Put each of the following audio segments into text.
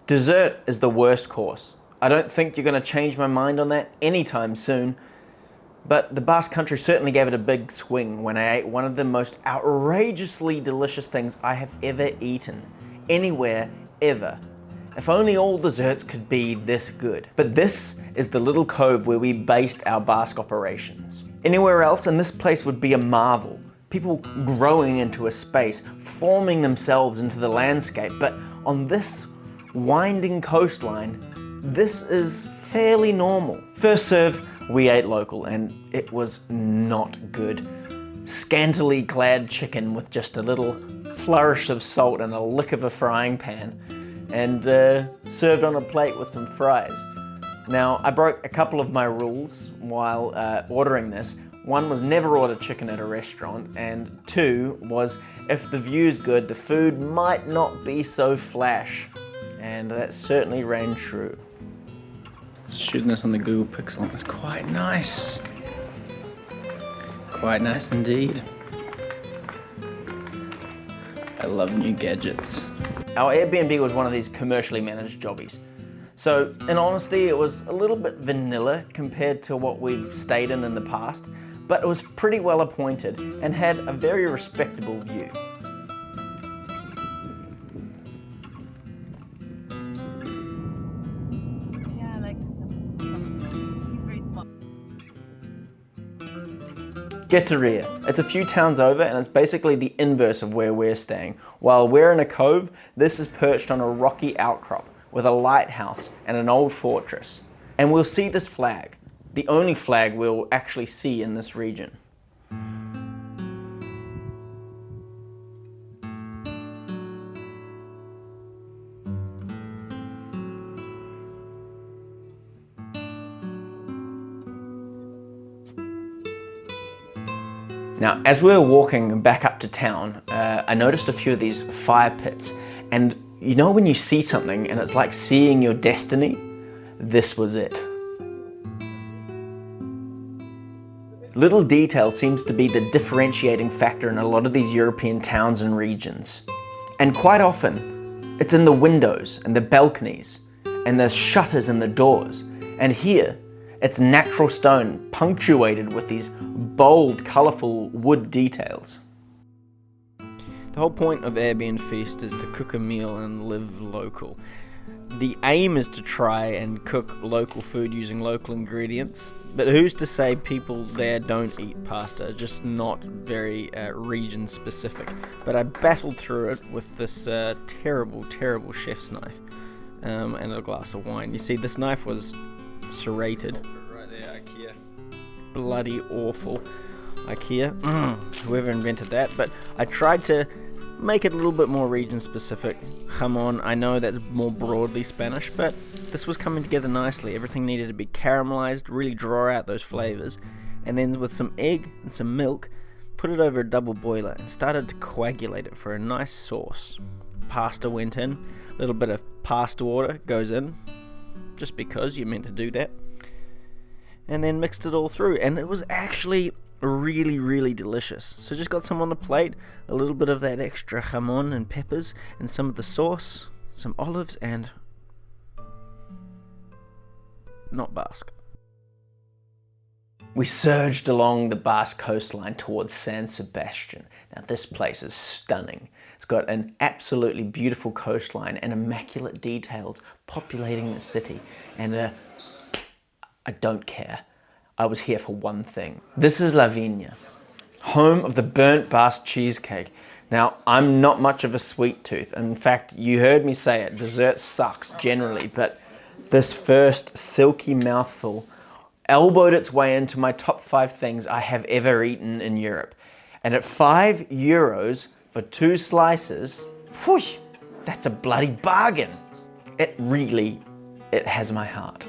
Dessert is the worst course. I don't think you're going to change my mind on that anytime soon, but the Basque Country certainly gave it a big swing when I ate one of the most outrageously delicious things I have ever eaten, anywhere, ever. If only all desserts could be this good. But this is the little cove where we based our Basque operations. Anywhere else, and this place would be a marvel. People growing into a space, forming themselves into the landscape, but on this winding coastline, this is fairly normal. First serve, we ate local, and it was not good. Scantily clad chicken with just a little flourish of salt and a lick of a frying pan, and served on a plate with some fries. Now, I broke a couple of my rules while ordering this. One was never order chicken at a restaurant, and two was if the view's good, the food might not be so flash. And that certainly rang true. Shooting this on the Google Pixel is quite nice. Quite nice indeed. I love new gadgets. Our Airbnb was one of these commercially managed jobbies. So, in honesty, it was a little bit vanilla compared to what we've stayed in the past, but it was pretty well appointed and had a very respectable view. Getteria. It's a few towns over and it's basically the inverse of where we're staying. While we're in a cove, this is perched on a rocky outcrop with a lighthouse and an old fortress. And we'll see this flag, the only flag we'll actually see in this region. Now, as we were walking back up to town, I noticed a few of these fire pits. And you know when you see something and it's like seeing your destiny? This was it. Little detail seems to be the differentiating factor in a lot of these European towns and regions. And quite often, it's in the windows and the balconies and the shutters and the doors. And here, it's natural stone punctuated with these bold, colourful wood details. The whole point of B'n'Feast is to cook a meal and live local. The aim is to try and cook local food using local ingredients, but who's to say people there don't eat pasta, just not very region specific. But I battled through it with this terrible, terrible chef's knife and a glass of wine. You see, this knife was serrated. Right there, IKEA. Bloody awful. IKEA, whoever invented that, but I tried to make it a little bit more region specific. Jamon, I know that's more broadly Spanish, but this was coming together nicely. Everything needed to be caramelized, really draw out those flavors, and then with some egg and some milk, put it over a double boiler and started to coagulate it for a nice sauce. Pasta went in, a little bit of pasta water goes in, just because you're meant to do that, and then mixed it all through, and it was actually really, really delicious. So just got some on the plate, a little bit of that extra jamon and peppers, and some of the sauce, some olives, and not Basque. We surged along the Basque coastline towards San Sebastian. Now this place is stunning. It's got an absolutely beautiful coastline and immaculate details populating the city, and I don't care. I was here for one thing. This is La Viña, home of the burnt Basque cheesecake. Now, I'm not much of a sweet tooth. In fact, you heard me say it, dessert sucks generally, but this first silky mouthful elbowed its way into my top 5 things I have ever eaten in Europe. And at €5 for 2 slices, whew, that's a bloody bargain. It has my heart.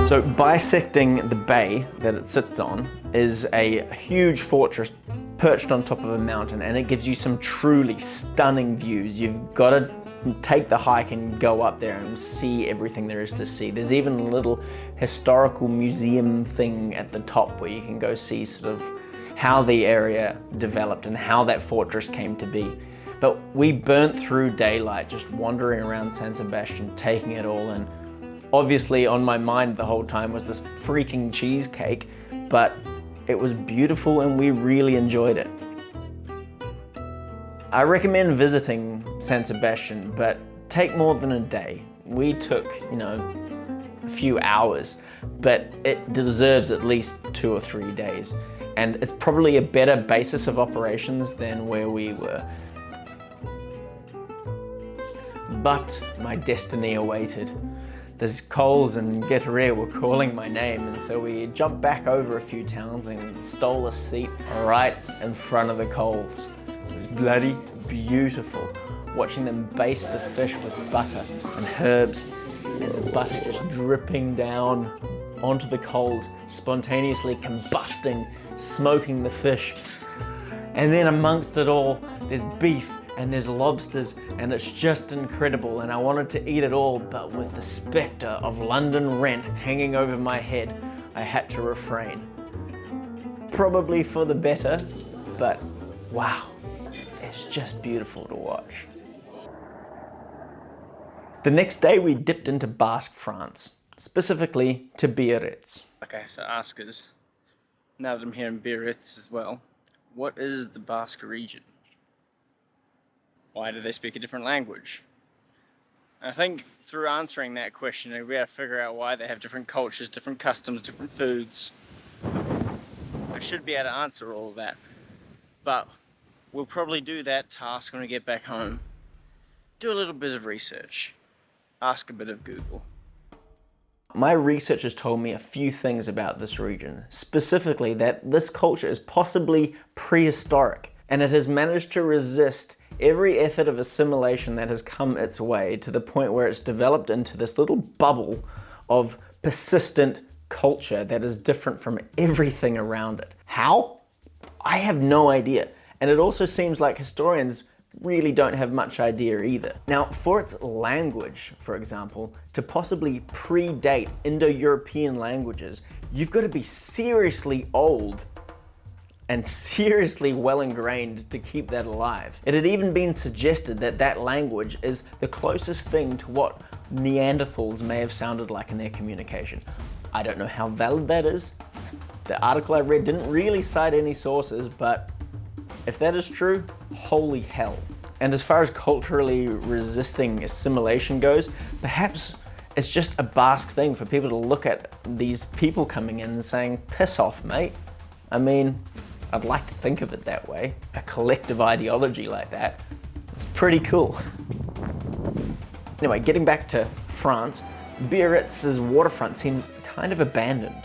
So bisecting the bay that it sits on is a huge fortress perched on top of a mountain, and it gives you some truly stunning views. You've got to take the hike and go up there and see everything there is to see. There's even a little historical museum thing at the top where you can go see sort of how the area developed and how that fortress came to be. But we burnt through daylight just wandering around San Sebastian, taking it all in. Obviously on my mind the whole time was this freaking cheesecake, but it was beautiful and we really enjoyed it. I recommend visiting San Sebastian, but take more than a day. We took, a few hours, but it deserves at least 2 or 3 days. And it's probably a better basis of operations than where we were. But my destiny awaited. The Coles and Guerrero were calling my name, and so we jumped back over a few towns and stole a seat right in front of the Coles. It was bloody beautiful, watching them baste the fish with butter and herbs, and the butter just dripping down onto the coals, spontaneously combusting, smoking the fish. And then amongst it all, there's beef and there's lobsters, and it's just incredible, and I wanted to eat it all, but with the spectre of London rent hanging over my head, I had to refrain. Probably for the better, but wow, it's just beautiful to watch. The next day we dipped into Basque France, specifically to Biarritz. Like I have to ask is, now that I'm here in Biarritz as well, what is the Basque region? Why do they speak a different language? I think through answering that question, we have to figure out why they have different cultures, different customs, different foods. I should be able to answer all of that, but we'll probably do that task when we get back home. Do a little bit of research. Ask a bit of Google. My research has told me a few things about this region, specifically that this culture is possibly prehistoric, and it has managed to resist every effort of assimilation that has come its way to the point where it's developed into this little bubble of persistent culture that is different from everything around it. How? I have no idea. And it also seems like historians really don't have much idea either. Now, for its language, for example, to possibly predate Indo-European languages, you've got to be seriously old and seriously well ingrained to keep that alive. It had even been suggested that that language is the closest thing to what Neanderthals may have sounded like in their communication. I don't know how valid that is. The article I read didn't really cite any sources, but if that is true, holy hell. And as far as culturally resisting assimilation goes, perhaps it's just a Basque thing for people to look at these people coming in and saying, piss off, mate. I mean, I'd like to think of it that way. A collective ideology like that. It's pretty cool. Anyway, getting back to France, Biarritz's waterfront seems kind of abandoned.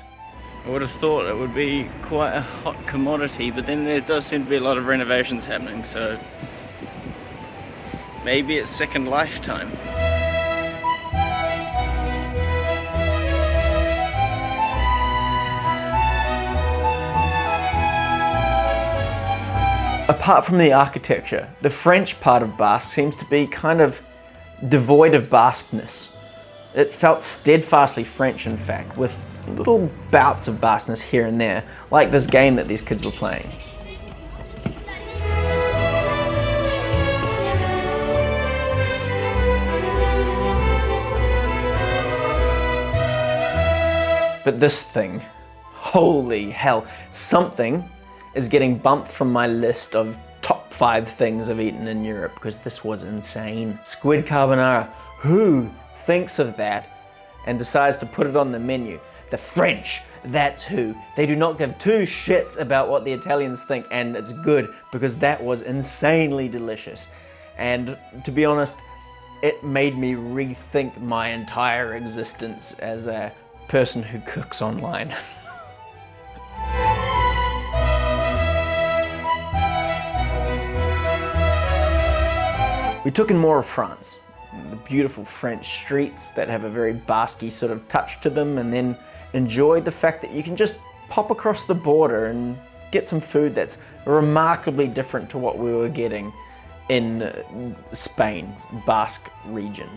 I would have thought it would be quite a hot commodity, but then there does seem to be a lot of renovations happening, so maybe it's second lifetime. Apart from the architecture, the French part of Basque seems to be kind of devoid of Basqueness. It felt steadfastly French, in fact, with little bouts of Basqueness here and there, like this game that these kids were playing. But this thing, holy hell, something is getting bumped from my list of top 5 things I've eaten in Europe because this was insane. Squid carbonara. Who thinks of that and decides to put it on the menu? The French, that's who. They do not give 2 shits about what the Italians think, and it's good because that was insanely delicious. And to be honest, it made me rethink my entire existence as a person who cooks online. We took in more of France, the beautiful French streets that have a very Basque sort of touch to them, and then enjoyed the fact that you can just pop across the border and get some food that's remarkably different to what we were getting in Spain, Basque region.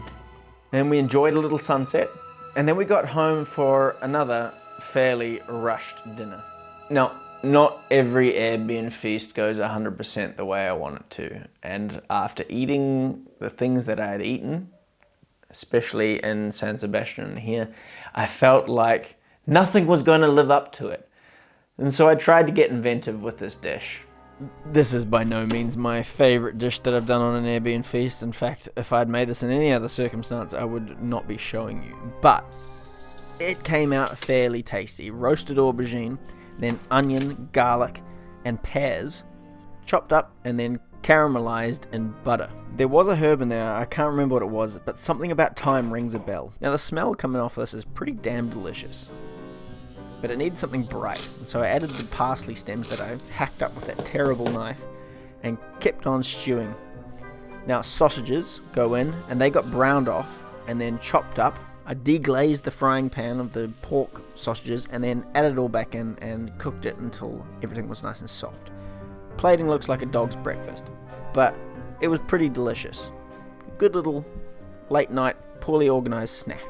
And we enjoyed a little sunset, and then we got home for another fairly rushed dinner. Now, not every Airbnb feast goes 100% the way I want it to, and after eating the things that I had eaten, especially in San Sebastian here, I felt like nothing was going to live up to it. And so I tried to get inventive with this dish. This is by no means my favorite dish that I've done on an Airbnb feast. In fact, if I'd made this in any other circumstance, I would not be showing you. But it came out fairly tasty. Roasted aubergine, then onion, garlic, and pears, chopped up and then caramelized in butter. There was a herb in there, I can't remember what it was, but something about thyme rings a bell. Now the smell coming off this is pretty damn delicious, but it needs something bright, so I added the parsley stems that I hacked up with that terrible knife and kept on stewing. Now sausages go in, and they got browned off and then chopped up. I deglazed the frying pan of the pork sausages and then added it all back in and cooked it until everything was nice and soft. Plating looks like a dog's breakfast, but it was pretty delicious. Good little late night, poorly organized snack.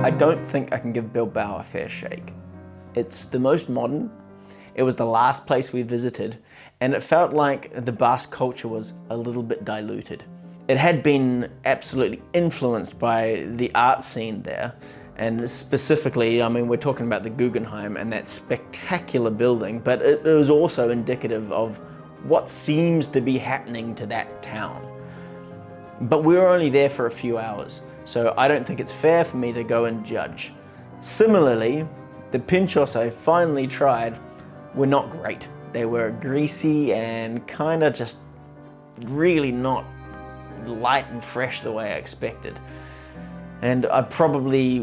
I don't think I can give Bilbao a fair shake. It's the most modern, it was the last place we visited, and it felt like the Basque culture was a little bit diluted. It had been absolutely influenced by the art scene there, and specifically, I mean, we're talking about the Guggenheim and that spectacular building, but it was also indicative of what seems to be happening to that town. But we were only there for a few hours, so I don't think it's fair for me to go and judge. Similarly, the pinchos I finally tried were not great. They were greasy and kind of just really not light and fresh the way I expected. And I probably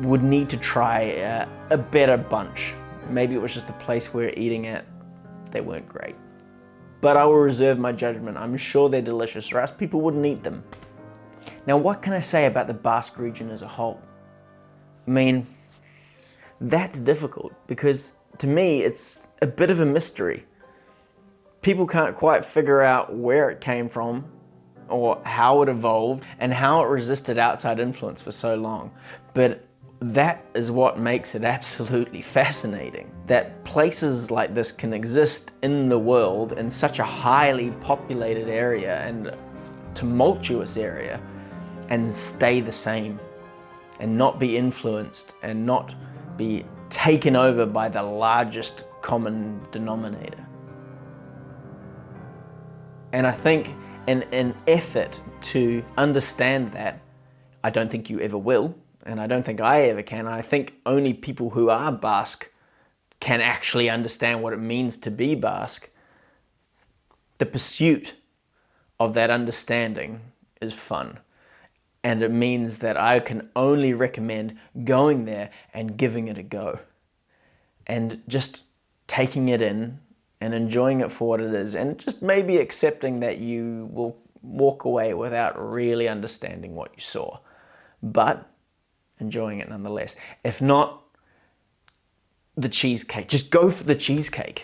would need to try a better bunch. Maybe it was just the place we were eating at, they weren't great. But I will reserve my judgment. I'm sure they're delicious, or else people wouldn't eat them. Now, what can I say about the Basque region as a whole? I mean, that's difficult because to me, it's a bit of a mystery. People can't quite figure out where it came from or how it evolved and how it resisted outside influence for so long. But that is what makes it absolutely fascinating, that places like this can exist in the world in such a highly populated area and tumultuous area and stay the same and not be influenced and not be taken over by the largest common denominator. And I think in an effort to understand that, I don't think you ever will, and I don't think I ever can. I think only people who are Basque can actually understand what it means to be Basque. The pursuit of that understanding is fun. And it means that I can only recommend going there and giving it a go. And just taking it in and enjoying it for what it is. And just maybe accepting that you will walk away without really understanding what you saw. But enjoying it nonetheless. If not, the cheesecake. Just go for the cheesecake.